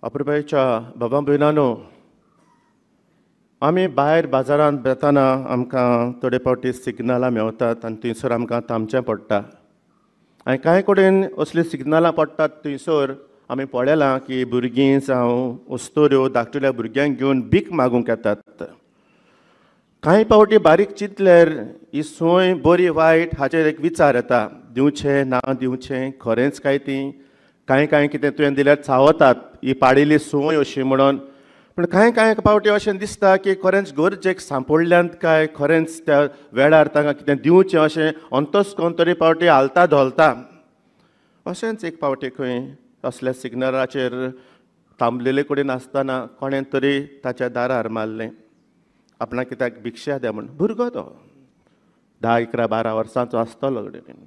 अपुरबायच्या बाबा भयणानो, आमी भायर बाजारांत बेतना आमकां थोडे फावटी सिग्नलां मेवतात आनी थंयसर आमकां थांबचें पडटा. आनी कांय कडेन असलीं सिग्नलां पडटात थंयसर आमी पळयलां की भुरगीं जावं वस्तुऱ्यो धाकटुल्या भुरग्यांक घेवन भीक मागूंक येतात. कांय फावटी बारीक चिंतल्यार ही सोय बरी वायट हाचेर एक विचार येता. दिवचें ना दिवचें, खरेंच काय ती? कांय कितें तुवें दिल्यार चावतात, ही पाडिल्ली सोय अशी म्हणून. पूण कांय फावटी अशें दिसता की खरेंच गरजेक सांपडल्यांत काय, खरेंच त्या वेळार तांकां कितें दिवचें अशें अंतस कोण तरी फावटी हालता धोलता. अशेंच एक फावटी खंय असल्या सिग्नलाचेर थांबलेले कडेन आसतना कोणें तरी ताच्या दारार मारलें. आपणाक कित्याक भिक्षा द्या म्हूण. भुरगो तो 10, 11, 12 वर्सांचो आसतलो कडेन.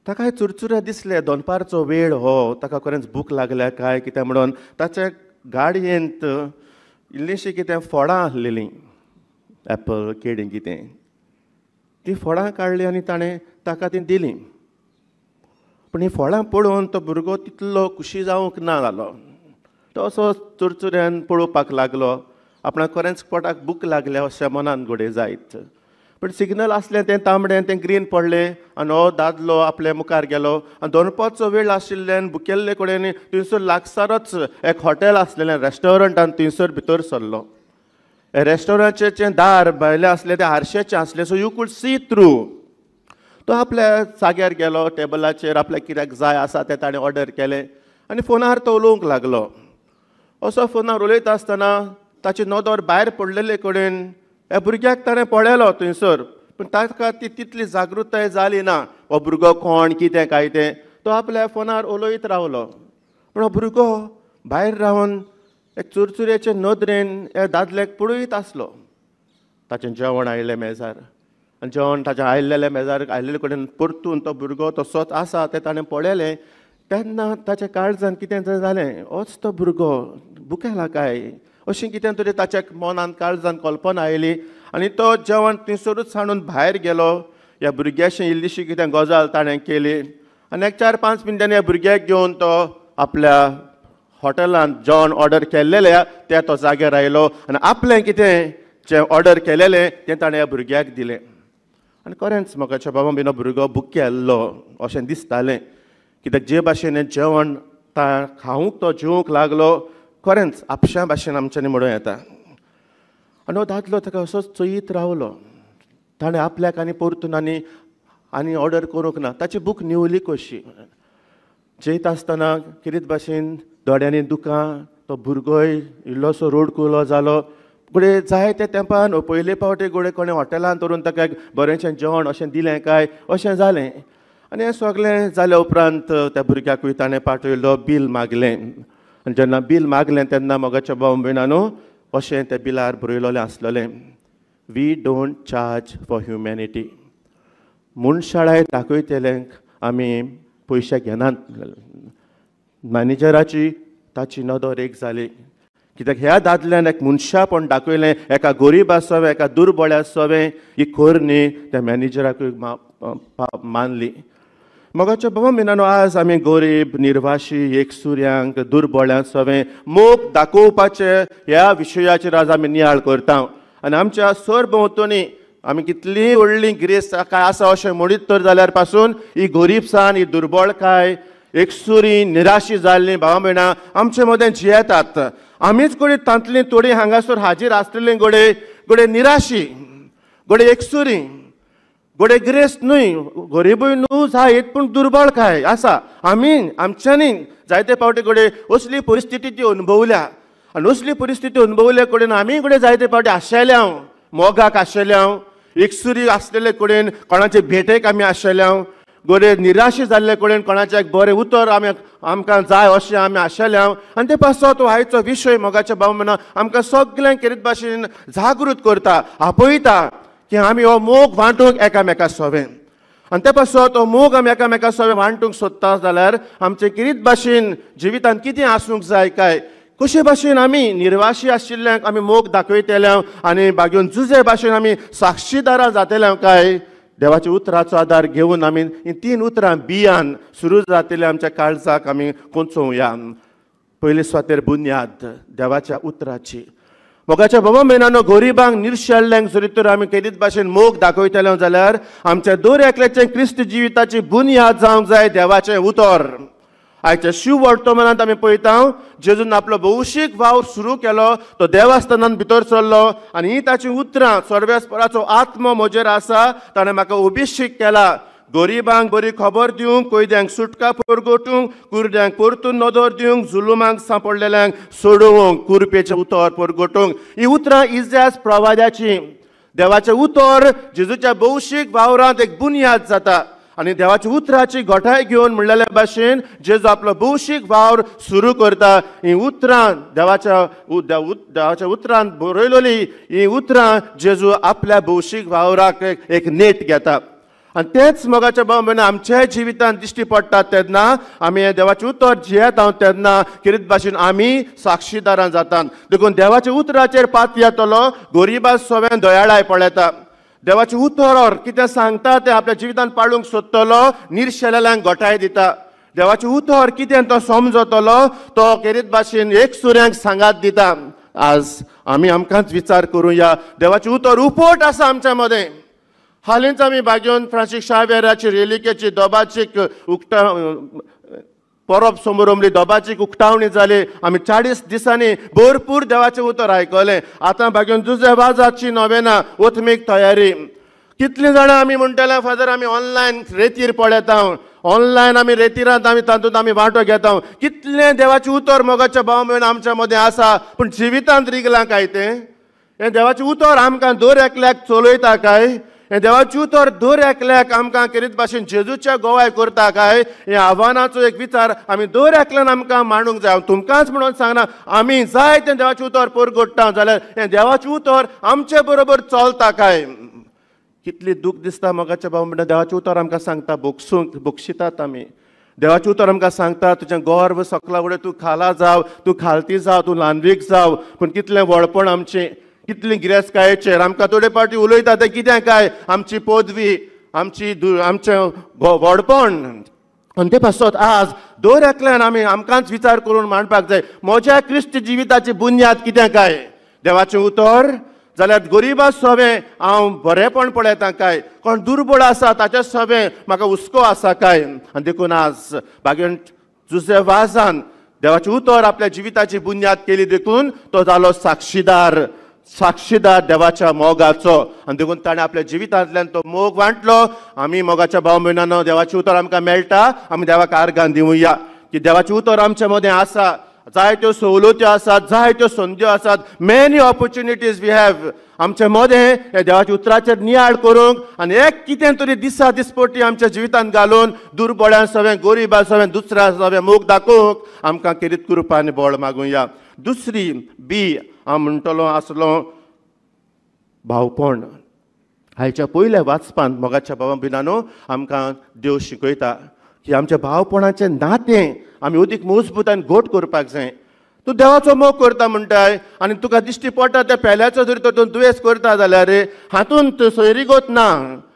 ताका चुरचुऱ्या दिसले. दनपारचो वेळ हो, ताका खरेंच भूक लागल्या काय कितें म्हणून ताच्या गाडयेंत इल्लीशीं कितें फळां आसलेलीं, एप्पल केळीं कितें, तीं फळां काडलीं आनी ताणें ताका तीं दिलीं. पूण हीं फळां पळोवन तो भुरगो तितलो खुशी जावंक ना जालो. तो असो चुरचुऱ्यान पळोवपाक लागलो. आपणाक खरेंच पोटाक भूक लागल्या अशें मनान घोडये जायत. पूण सिग्नल आसलें तें तांबडें, तें ग्रीन पडलें आनी हो दादलो आपल्या मुखार गेलो. आनी दनपारचो वेळ आशिल्ल्यान भुकेल्ले कडेन थंयसर लागसारच एक हॉटेल आसलेलें, रेस्टॉरंट, आनी थंयसर भितर सरलो. हे रेस्टॉरंटाचें दार भायलें आसलें तें हारशेचें आसलें, so you could see through. तो आपल्या जाग्यार गेलो, टेबलाचेर आपल्याक कित्याक जाय आसा तें ताणें ऑर्डर केलें आनी फोनार तो उलोवंक लागलो. असो फोनार उलयता आसतना ताची नदर भायर पडलेले कडेन ह्या भुरग्याक ताणें पळयलो थंयसर. पूण ताका ती तितली जागृताय जाली ना. हो भुरगो कोण, कितें काय तें. तो आपल्या फोनार उलयत रावलो. पूण हो भुरगो भायर रावन एक चुरचुरेचे नदरेन ह्या दादल्याक पळयत आसलो. ताचें जेवण आयलें मेजार आनी जेवण ताचें आयिल्लें मेजार आयिल्ले कडेन परतून तो भुरगो तसोच आसा तें ताणें पळयलें. तेन्ना ताच्या काळजान कितें तरी जालें. होच तो भुरगो भुकेला काय अशें कितें तरी ताच्या मनान काळजान कल्पना आयली. आनी तो जेवण थंयसरूच हाडून भायर गेलो. ह्या भुरग्याशी इल्लीशी कितें गजाल ताणें केली आनी एक 4-5 मिनटांनी ह्या भुरग्याक घेवन तो आपल्या हॉटेलांत जेवण ऑर्डर केल्लेलें त्या तो जाग्यार आयलो आनी आपलें कितें जें ऑर्डर केलेलें तें ताणें ह्या भुरग्याक दिलें. आनी खरेंच म्हाका बाबा बिनो भुरगो भुकेल्लो अशें दिसतालें. कित्याक जे भाशेन हें जेवण खावंक तो जेवंक लागलो खरेंच आपशा भाशेन आमच्यांनी म्हणूं येता. आनी हो दादलो ताका असोच चोयत रावलो. ताणें आपल्याक आनी परतून आनी ऑर्डर करूंक ना. ताची भूक निवली कशी. जेयत आसतना कितें भाशेन दोळ्यांनी दुकां, तो भुरगोय इल्लोसो रोडकुलो जालो. घोडये जाय त्या तेंपान पयले फावटी घोडये कोणें हॉटेलांत व्हरून ताका बरेंशें जेवण अशें दिलें काय अशें जालें. आनी हें सगलें जाल्या उपरांत त्या भुरग्याकूय ताणें पाटयलो, बील मागलें. आनी जेन्ना बील मागलें तेन्ना मोगाच्या भाव भयणानो अशें त्या बिलार बरयलोलें आसलेलें, we don't charge for humanity. मनशाळाय दाखयतल्यांक आमी पयशे घेनात. मॅनेजराची ताची नदर एक जाली. कित्याक ह्या दादल्यान एक मनशापण दाखयलें. एका गरीब आसोवें, एका दुर्बळ आसोवें, ही खर न्ही त्या मॅनेजराकूय मानली. मोगाच्या बाबा मिनानो आज आमी गरीब, निर्वाशी, एकसुऱ्यांक, दुर्बळ्यांक सवें मोग दाखोवपाचे ह्या विशयाचेर आज आमी नियाळ करता. आनी आमच्या सरभोंवतणी आमी कितलीय व्हडली गिरेस्त काय आसा अशें म्हणीत तर जाल्यार पासून ही गरीबसाण, ही दुर्बळकाय, एकसुरी, निराशी जाल्लीं भावां भयणां आमचे मदें जियेतात. आमीच घोडये तांतलीं थोडीं हांगासर हाजीर आसलेलीं घोडये निराशी, घोडये एकसुरी, घोडये गिरेस्त न्हय, गरीबूय न्हू जायत पूण दुर्बळ काय आसा. आमी आमच्यांनी जायते फावटी घोडये असली परिस्थिती ती अनुभवल्या. आनी असली परिस्थिती अनुभवले कडेन आमी घोडये जायते फावटी आशेल्या, मोगाक आशेल्या, एकसुरी आसलेले कडेन कोणाचे भेटेक आमी आशेल्या, घोडये निराशी जाल्ले कडेन कोणाचें एक बरें उतर आमकां जाय अशें आमी आशेल्या. आनी ते पासत तो आयचो विशय मोगाच्या भाव म्हणा आमकां सगळ्यांक कितें भाशेन जागृत करता, आपयता की आमी हो मोग वांटूंक एकामेका सवें. आनी ते पासत तो मोग आमी एकामेका सवें वांटूंक सोदता जाल्यार आमचे कितें भाशेन जिवितांत कितें आसूंक जाय काय, कशे भाशेन आमी निर्वाशी आशिल्ल्यांक आमी मोग दाखयतल्या आनी बागेवन जुजे भाशेन आमी साक्षीदारां जातल्या काय, देवाच्या उतराचो आदार घेवन आमी ही 3 उतरां बियान सुरू जातले आमच्या काळजाक आमी कोंचोवया. पयली स्वातेर बुन्याद देवाच्या उतराची. मोगाच्या बाबा भयणानो, गोरिबांक निर्शेल्ल्यांक जरी तर आमी केदीत भाशेन मोग दाखयतले जाल्यार आमच्या दर एकल्याचे क्रिस्त जिविताची बुन्याद जावंक जाय देवाचें उतर. आयच्या शिव वर्तमानांत आमी पळयता जेजून आपलो भौशीक वावर सुरू केलो. तो देवस्थानांत भितर सरलो आनी ही ताची उतरां, सर्वेस्पराचो आत्मो म्हजेर आसा, ताणें म्हाका अभिशेक केला. गोरिबांक बरी खबर दिवंक, कोयद्यांक सुटका परगटूंक, कुर्द्यांक परतून नदर दिवंक, जुलुमांक सांपडलेल्यांक सोडोवंक, कुरपेचें उतर परगटूंक. ही उतरां इजाज प्रवाद्याची. देवाचें उतर जेजूच्या भौशीक वावरांत एक बुन्याद जाता आनी देवाच्या उतराची घोटाय घेवन म्हणलेल्या भाशेन जेजू आपलो भौशीक वावर सुरू करता. ही उतरां देवाच्या उतरांत बरयलोली ही उतरां जेजू आपल्या भौशीक वावराक एक नेट घेता. आनी तेच मोगाच्या भाव भयण आमच्याय जिवितांत दिश्टी पडटा तेन्ना आमी हें देवाचें उतर जियेत तेन्ना कितें भाशेन आमी साक्षीदारां जातात. देखून देवाच्या उतराचेर पात येतलो गोरिबा सवें दयाळाय पळयता. देवाचे उतर कितें सांगता तें आपल्या जिवितांत पाळूंक सोदतलो, निर्शेलेल्यांक घोटाय दिता. देवाचे उतर कितें तो समजतलो तो कितें भाशेन एक सुऱ्यांक सांगात दिता. आज आमी आमकांच विचार करुया, देवाचे उतर उपोट आसा आमच्या मदें. हालींच आमी बागेवन फ्रांसीस शावेराची रेलिकेची दोबाचीक परब समारंभली दोबाचीक उक्तावणी जाली. आमी 40 दिसांनी भरपूर देवाचें उतर आयकलें. आतां बागेवन जुजे वाजाची नोवेना ओथमीक तयारी. कितलीं जाणां आमी म्हणटले फादर आमी ऑनलायन रेतीर पळयता, ऑनलायन आमी रेतीरांत आमी तातूंत आमी वांटो घेता. कितलें देवाचें उतर मोगाच्या भाव भयण आमच्या मदें आसा, पूण जिवितांत रिगलां काय तें? हें देवाचें उतर आमकां दर एकल्याक चलयता काय? हें देवाचें उतर दर एकल्याक आमकां कितें भाशेन जेजूच्या गोवाय करता काय? हे आव्हानाचो एक विचार आमी दर एकल्यान आमकां मांडूंक जाय. तुमकांच म्हणून सांगना, आमी जाय तें देवाचें उतर परगट्टा जाल्यार हें देवाचें उतर आमचे बरोबर चलता काय? कितली दूख दिसता मोगाच्या भाव म्हणटा देवाचें उतर आमकां सांगता बक्षितात आमी. देवाचें उतर आमकां सांगता तुजें गर्व सकला उडय, तूं खाला जाव, तूं खालती जाव, तूं ल्हानवीक जाव. पूण कितलें व्हडपण आमचें, कितली गिरेस्तकायेचेर आमकां थोडे पावटी उलयता तें कितें काय? आमची पदवी, आमचें व्हडपण. आनी ते पासत आज दर एकल्यान आमी आमकांच विचार करून मांडपाक जाय, म्हज्या क्रिस्त जिविताची बुन्याद कितें काय? देवाचें उतर जाल्यार गरिबा सवें हांव बरेपण पळयता काय? कोण दुर्बळ आसा ताच्या सवें म्हाका हुस्को आसा काय? आनी देखून आज बागेन जुजे वाजान देवाचें उतर आपल्या जिविताची बुन्याद केली. देखून तो जालो साक्षीदार देवाच्या मोगाचो. आनी देखून ताणें आपल्या जिवितांतल्यान तो मोग वांटलो. आमी मोगाच्या भाव भयणांनो, देवाचें उतर आमकां मेळटा, आमी देवाक आर्गां दिवया की देवाचें उतर आमच्या मदें आसा. जायत्यो सवलती आसात, जायत्यो संद्यो आसात, मेनी ऑपॉर्च्युनिटीज वी हॅव. आमच्या मदें हे देवाच्या उतराचेर नियाळ करूंक आनी एक कितें तरी दिसपट्टी आमच्या जिवितांत घालून दुर्बळ्यां सवें, गोरिबां सवें, दुसऱ्या सवें मोग दाखोवंक आमकां कितें कृपा आनी बळ मागुया. दुसरी बी हांव म्हणटलो आसलो भावपण. हायच्या पयल्या वाचपांत मोगाच्या भावा भयणांनो आमकां देव शिकयता की आमच्या भावपणाचें नातें आमी अदीक मजबूतान घट करपाक जाय. तूं देवाचो मोग करता म्हणटाय आनी तुका दिश्टी पडटा त्या पेल्याचो जरी तातूंत दुयेंस करता जाल्यार हातूंत सोयरीगत ना,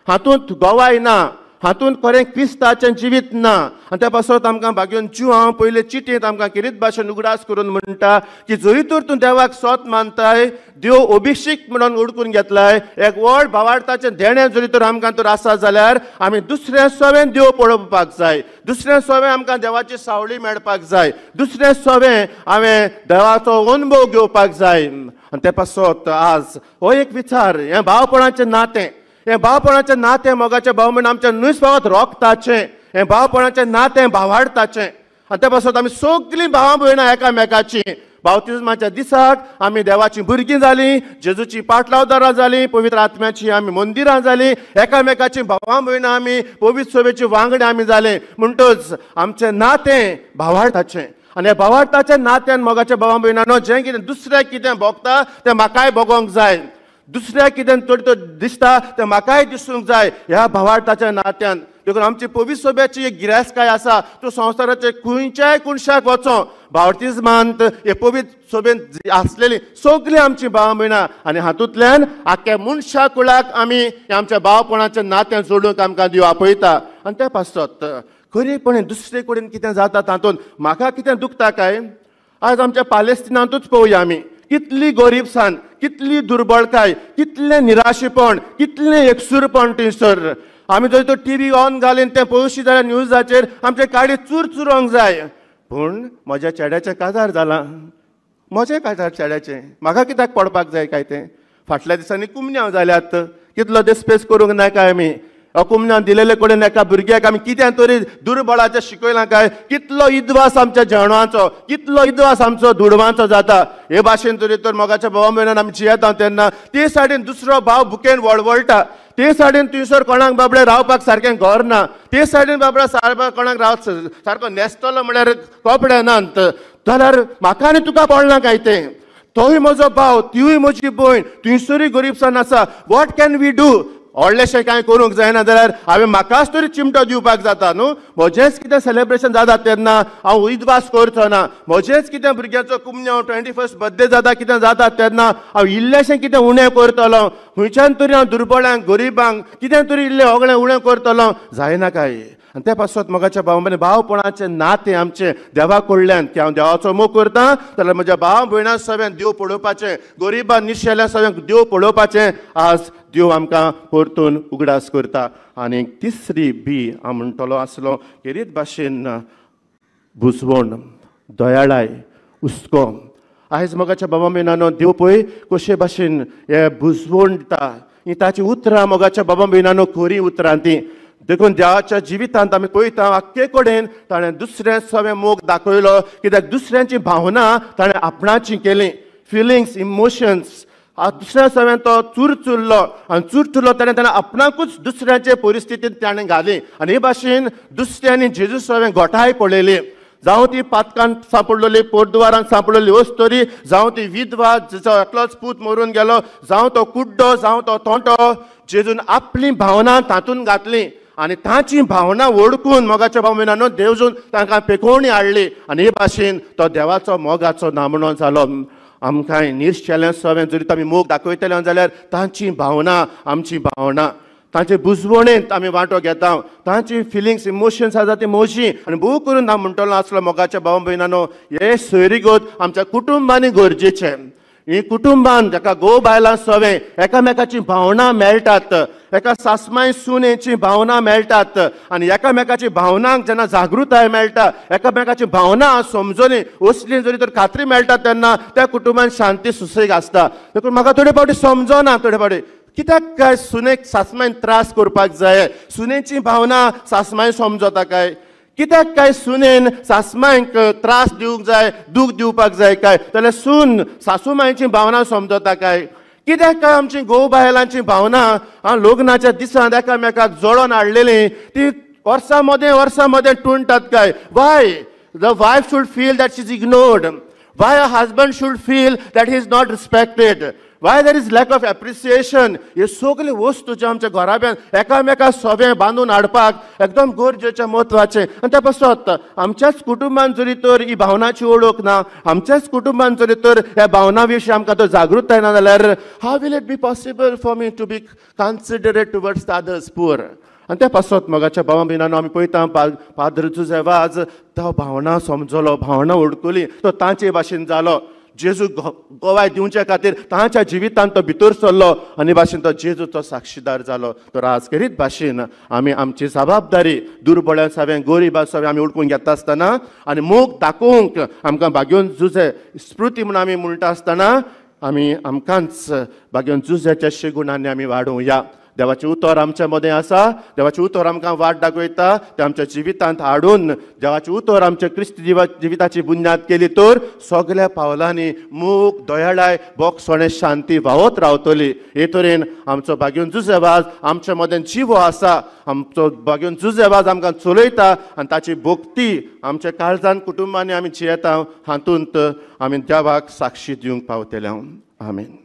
हातूंत गोवाय ना, हातूंत खरें क्रिस्ताचें जिवीत ना. आनी त्या पासत आमकां बागेवन हांव पयले चिटींत आमकां कितें भाशेन उगडास करून म्हणटा की जरी तर तूं देवाक स्वत मानताय, देव अभिशेक म्हणून उडकून घेतलाय, एक व्हड भावार्थाचें देणें जरी तर आमकां तर आसा जाल्यार आमी दुसऱ्या सवें देव पळोवपाक जाय, दुसऱ्या सवें आमकां देवाची सावळी मेळपाक जाय, दुसऱ्या सवें हांवें देवाचो अनुभव घेवपाक जाय. आनी त्या पासत आज हो एक विचार, हें भावपणाचें नातें, हें भावपणाचें नातें मोगाच्या भाव म्हण आमच्या नुस्पावत रोखताचें, हें भावपणाचें नातें भावार्थाचें. आनी त्या पासत आमी सगळीं भावां भयणां एकामेकाची बावतिजमाच्या दिसाक आमी देवाचीं भुरगीं जालीं, जेजूची पाटलावदारां जालीं, पवित्र आत्म्याची आमी मंदिरां जालीं, एकामेकाची भावां भयणां आमी पवित्र सभेची वांगडी आमी जाले. म्हणटच आमचें नातें भावार्थाचें. आनी ह्या भावार्थाच्या नात्यान मोगाच्या भावां भयणांनो जें कितें दुसऱ्याक कितें भोगता तें म्हाकाय भोगोंक जाय, दुसऱ्याक कितें तर दिसता तें म्हाकाय दिसूंक जाय, ह्या भावार्थाच्या नात्यान. देखून आमची पवित्र सभेची एक गिरायस्काय आसा, तूं संवसाराचे खंयच्याय कोणशाक वचो बावतिजमांत हे पवित्र सभेंत आसलेली सगळीं आमची भावां भयणां आनी हातूंतल्यान आख्या मनशा कुळाक आमी आमच्या भावपणाचें नातें जोडूंक आमकां देव आपयता. आनी त्या पासत खरेपणी दुसरे कडेन कितें जाता तातूंत म्हाका कितें दुखता काय? आज आमच्या पॅलेस्टिनांतूच पळोवया आमी कितली गरीबसाण, कितली दुर्बळकाय, कितलें निराशेपण, कितलें एकसूरपण थंयसर. आमी जर तो टीव्ही ऑन घालीन तें पळोवशी जाल्यार न्यूजाचेर आमचे काडी चुरचुरोंक जाय. पूण म्हज्या चेड्याचें काजार जालां, म्हजें काजार चेड्याचें. म्हाका कित्याक पडपाक जाय काय तें? फाटल्या दिसांनी कुमन्यांव जाल्यात, कितलो देस्पेस करूंक नाय काय आमी? कुमन्यांव दिलेले कडेन एका भुरग्याक आमी कितें तरी दुर्बळाचें शिकयलां काय? कितलो इद्वास आमच्या जेवणाचो, कितलो इद्वास आमचो दुडवांचो जाता. हे भाशेन तरी तर मोगाच्या भावा भयणान आमी जियेता तेन्ना ते सायडीन दुसरो भाव भुकेन वळवळटा, ते सायडीन थंयसर कोणाक बाबडे रावपाक सारकें घर ना, ते सायडीन बाबडे कोणाक सारको न्हेसतलो म्हळ्यार कपडे नात. जाल्यार म्हाका आनी तुका पडना काय तें? तोय म्हजो भाव, तिवूय म्हजी भयण, थंयसरूय गरीबसाण आसा. What can we do? व्हडलेशें कांय करूंक जायना जाल्यार हांवें म्हाकाच तरी चिमटो दिवपाक जाता न्हू. म्हजेंच कितें सेलेब्रेशन जाता तेन्ना हांव उदवास करचो ना. म्हजेंच कितें भुरग्याचो कुमन्यांव 21st बर्थडे जाता कितें जाता तेन्ना हांव इल्लेशें कितें उणें करतलो. खंयच्यान तरी हांव दुर्बळांक, गरीबांक कितें तरी इल्लें होगळें उणें करतलो, जायना काय? आनी त्या पासत मोगाच्या भाव भावपणाचें नातें आमचें देवा कडल्यान की हांव देवाचो मोग करतां जाल्यार म्हज्या भाव भयणां सगळ्यांक देव पळोवपाचें, गरिबां निशेल्या सगळ्यांक देव पळोवपाचें. आज देव आमकां परतून उगडास करता. आनी तिसरी बी हांव म्हणटलो आसलो खेरीत भाशेन बुजवण, दयाळाय, हुस्को. आयज मोगाच्या भावा भयणांनो देव पळय कशे भाशेन हे बुजवण दिता. ही ताची उतरां मोगाच्या भावा भयणांनो खरी उतरां ती. देखून देवाच्या जिवितांत आमी पळयता आख्खे कडेन ताणें दुसऱ्या सगळें मोग दाखयलो. कित्याक दुसऱ्यांची भावना ताणें आपणाची केली. फिलिंग्स, इमोशन्स दुसऱ्या सगळ्यान तो चुरचुरलो आनी चुरचुरलो ताणें आपणाकूच दुसऱ्याचे परिस्थितींत ताणें घाली. आनी हे भाशेन दुसऱ्यांनी जेजू सगळें गोठाय पळयली. जावं ती पातकांत सांपडलेली, पोरदुवारांत सांपडलेली वस्तोरी, जावं ती विधवा जिचो एकलोच पूत मरून गेलो, जावं तो कुड्डो, जावं तो तोंटो, जेजून आपली भावना तातूंत घातली. आनी ताची भावना ओळखून मोगाच्या भाव भयणांनो देवजून तांकां पेखोवणी हाडली. आनी हे भाशेन तो देवाचो मोगाचो नामणो जालो. आमकां निश्चेलें सगळें जरी आमी मोग दाखयतले जाल्यार तांची भावना आमची भावना, तांचे बुजवणेंत आमी वांटो घेता, तांची फिलिंग्स, इमोशन्स आसा ती मोजी. आनी भोव करून हांव म्हणटलो आसलो मोगाच्या भाव भयणांनो हे सोयरीगत आमच्या कुटुंबांनी गरजेचें. ही कुटुंबान जाका घोव बायलां सवें एकामेकाची भावना मेळटात, एका सासमाय सुनेची भावना मेळटात. आनी एकामेकाची भावनांक जेन्ना जागृताय मेळटा, एकामेकाची भावना समजोनी असली जरी तर खात्री मेळटा तेन्ना त्या कुटुंबान शांती सुसेग आसता. देखून म्हाका थोडे फावटी समजना, थोडे फावटी कित्याक काय सुनेक सासमायन त्रास करपाक जाय? सुनेची भावना सासमाय समजता काय? कित्याक काय सुनेन सासमायक त्रास दिवंक जाय, दूख दिवपाक जाय काय? जाल्यार सून सासूमायची भावना समजता काय? कित्याक काय आमची घोव बायलांची भावना लग्नाच्या दिसांत एकामेकाक जोडोन हाडलेली ती वर्सां मदें टुणटात काय? Why the wife should feel that she is ignored? Why a husband should feel that he is not respected? Why there is lack of appreciation? हे सगळे वस्तू जे आमच्या घराब्यान एकामेका सोबें बांदून हाडपाक एकदम गरजेचें म्हत्वाचें. आनी त्या पासत आमच्याच कुटुंबान जरी तर ही भावनाची ओळख ना, आमच्याच कुटुंबान जरी तर ह्या भावना विशीं आमकां तो जागृताय ना जाल्यार how will it be possible for me to be considerate towards the others poor? आनी त्या पासत मोगाच्या भावा भयणांनो आमी पळयता पाद्र जुझेवाज तो भावना समजलो, भावना ओळखली, तो तांचे भाशेन जालो. जेजू गोवाय दिवचे खातीर तांच्या जिवितांत तो भितर सरलो आनी भाशेन तो जेजूचो साक्षीदार जालो. तर आज करीत भाशेन आमी आमची जबाबदारी दुर्बळां सगळें गरिबां सगळें आमी ओळखून घेता आसतना आनी मोग दाखोवंक आमकां भाग्योन जुझे स्मृती म्हूण आमी म्हणटा आसतना आमी आमकांच भाग्योन जुझेच्या शेगुणांनी आमी वाडोवया. देवाचें उतर आमच्या मदें आसा, देवाचें उतर आमकां वाट दाखयता, तें आमच्या जिवितांत हाडून देवाचें उतर आमच्या क्रिस्ती जिविताची बुन्याद केली तर सगळ्या पावलांनी मोग, दयाळाय, बोगसणे, शांती व्हांवत रावतली. हे तरेन आमचो भाग्योन जुझेवाज आमच्या मदें जिवो आसा, आमचो भाग्योन जुझेवाज आमकां चलयता आनी ताची भोक्ती आमच्या काळजान कुटुंबांनी आमी जियेता, हातूंत आमी देवाक साक्षी दिवंक पावतले. आमीन.